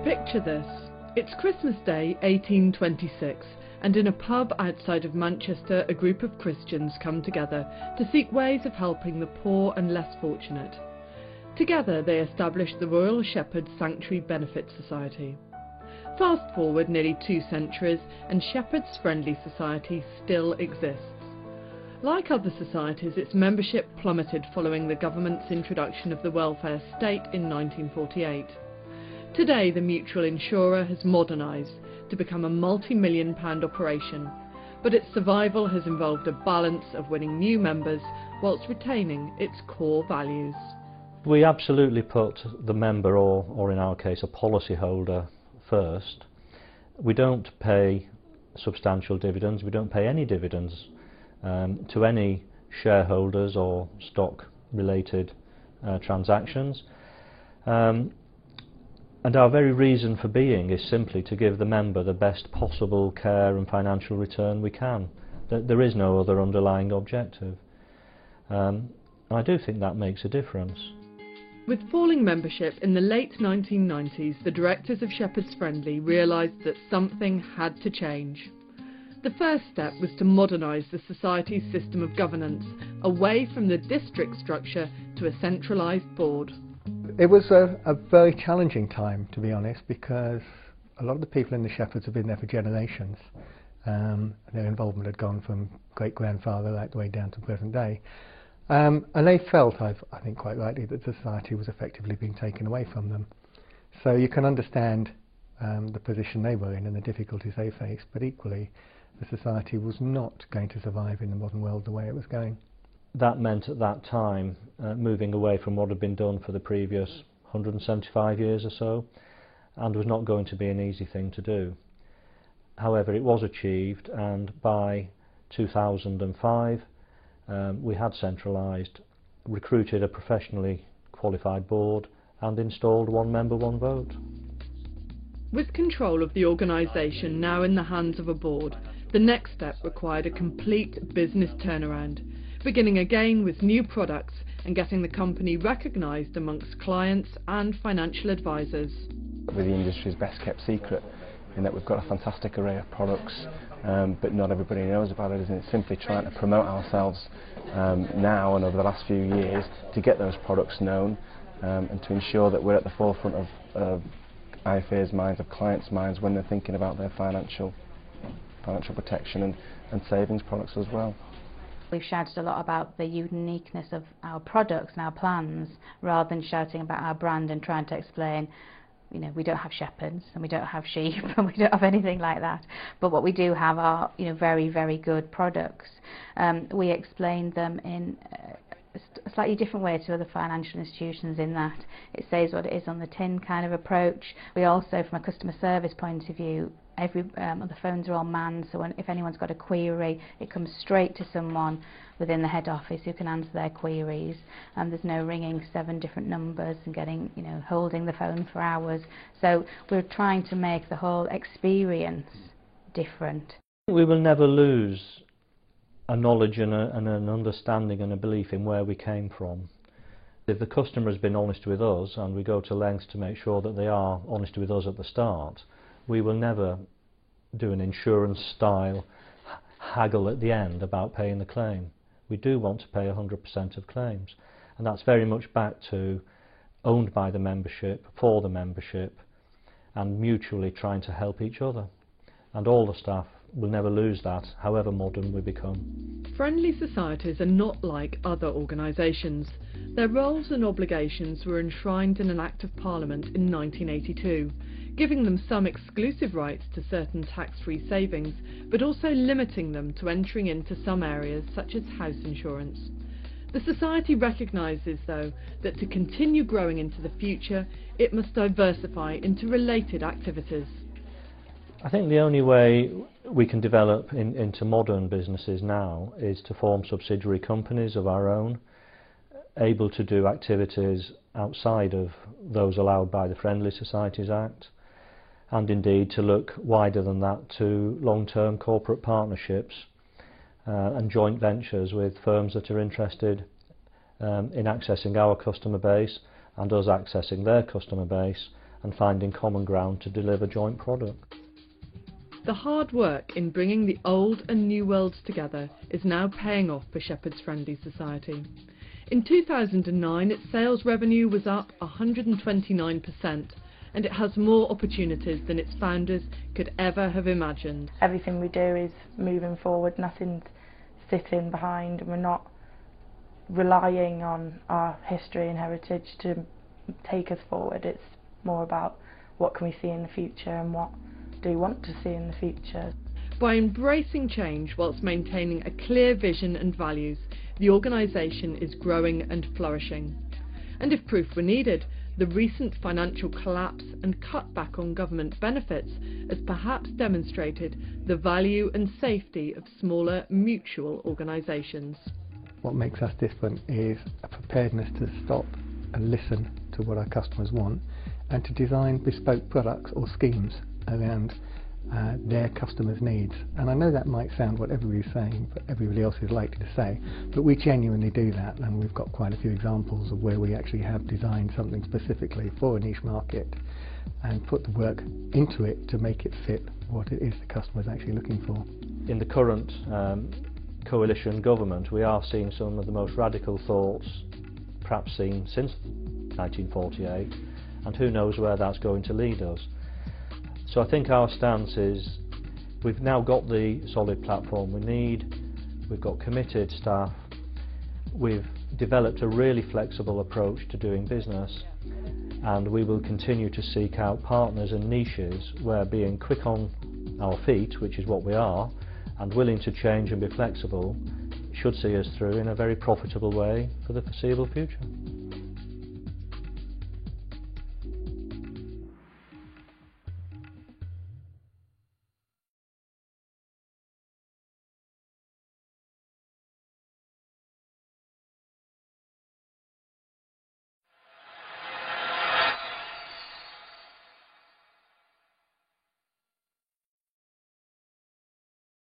Picture this. It's Christmas Day 1826, and in a pub outside of Manchester a group of Christians come together to seek ways of helping the poor and less fortunate. Together they establish the Royal Shepherd Sanctuary Benefit Society. Fast forward nearly 2 centuries and Shepherd's Friendly Society still exists. Like other societies, its membership plummeted following the government's introduction of the welfare state in 1948. Today the mutual insurer has modernised to become a multi-million-pound operation, but its survival has involved a balance of winning new members whilst retaining its core values. We absolutely put the member, or in our case a policyholder, first. We don't pay substantial dividends, we don't pay any dividends to any shareholders or stock related transactions. And our very reason for being is simply to give the member the best possible care and financial return we can. There is no other underlying objective. And I do think that makes a difference. With falling membership in the late 1990s, the directors of Shepherd's Friendly realised that something had to change. The first step was to modernise the society's system of governance, away from the district structure to a centralised board. It was a very challenging time, to be honest, because a lot of the people in the Shepherds have been there for generations. Their involvement had gone from great-grandfather right the way down to present day. And they felt, I think quite rightly, that society was effectively being taken away from them. So you can understand the position they were in and the difficulties they faced, but equally the society was not going to survive in the modern world the way it was going. That meant at that time moving away from what had been done for the previous 175 years or so, and was not going to be an easy thing to do. However, it was achieved, and by 2005 we had centralised, recruited a professionally qualified board and installed one member, one vote. With control of the organisation now in the hands of a board, the next step required a complete business turnaround, beginning again with new products and getting the company recognised amongst clients and financial advisors. We're the industry's best kept secret in that we've got a fantastic array of products, but not everybody knows about it, and it's simply trying to promote ourselves now and over the last few years to get those products known and to ensure that we're at the forefront of IFA's minds, of clients' minds, when they're thinking about their financial protection and savings products as well. We've shouted a lot about the uniqueness of our products and our plans, rather than shouting about our brand and trying to explain, you know, we don't have shepherds and we don't have sheep and we don't have anything like that. But what we do have are, you know, very, very good products. We explain them in a slightly different way to other financial institutions, in that it says what it is on the tin kind of approach. We also, from a customer service point of view, the phones are all manned, so if anyone's got a query, it comes straight to someone within the head office who can answer their queries. There's no ringing 7 different numbers and getting, you know, holding the phone for hours. So we're trying to make the whole experience different. We will never lose a knowledge and an understanding and a belief in where we came from. If the customer has been honest with us, and we go to lengths to make sure that they are honest with us at the start, we will never do an insurance style haggle at the end about paying the claim. We do want to pay 100% of claims, and that's very much back to owned by the membership, for the membership, and mutually trying to help each other. And all the staff will never lose that, however modern we become. Friendly societies are not like other organisations. Their roles and obligations were enshrined in an Act of Parliament in 1982, giving them some exclusive rights to certain tax-free savings, but also limiting them to entering into some areas such as house insurance. The Society recognises, though, that to continue growing into the future, it must diversify into related activities. I think the only way we can develop into modern businesses now is to form subsidiary companies of our own, able to do activities outside of those allowed by the Friendly Societies Act, and indeed to look wider than that to long-term corporate partnerships and joint ventures with firms that are interested in accessing our customer base and us accessing their customer base, and finding common ground to deliver joint product. The hard work in bringing the old and new worlds together is now paying off for Shepherds Friendly Society. In 2009, its sales revenue was up 129%, and it has more opportunities than its founders could ever have imagined. Everything we do is moving forward, nothing's sitting behind, and we're not relying on our history and heritage to take us forward. It's more about what can we see in the future and what do we want to see in the future. By embracing change whilst maintaining a clear vision and values, the organisation is growing and flourishing. And if proof were needed, the recent financial collapse and cutback on government benefits has perhaps demonstrated the value and safety of smaller mutual organisations. What makes us different is a preparedness to stop and listen to what our customers want, and to design bespoke products or schemes around their customers' needs. And I know that might sound what everybody's saying, but everybody else is likely to say, but we genuinely do that, and we've got quite a few examples of where we actually have designed something specifically for a niche market and put the work into it to make it fit what it is the customer is actually looking for. In the current coalition government, we are seeing some of the most radical thoughts perhaps seen since 1948, and who knows where that's going to lead us. So I think our stance is we've now got the solid platform we need, we've got committed staff, we've developed a really flexible approach to doing business, and we will continue to seek out partners and niches where being quick on our feet, which is what we are, and willing to change and be flexible should see us through in a very profitable way for the foreseeable future.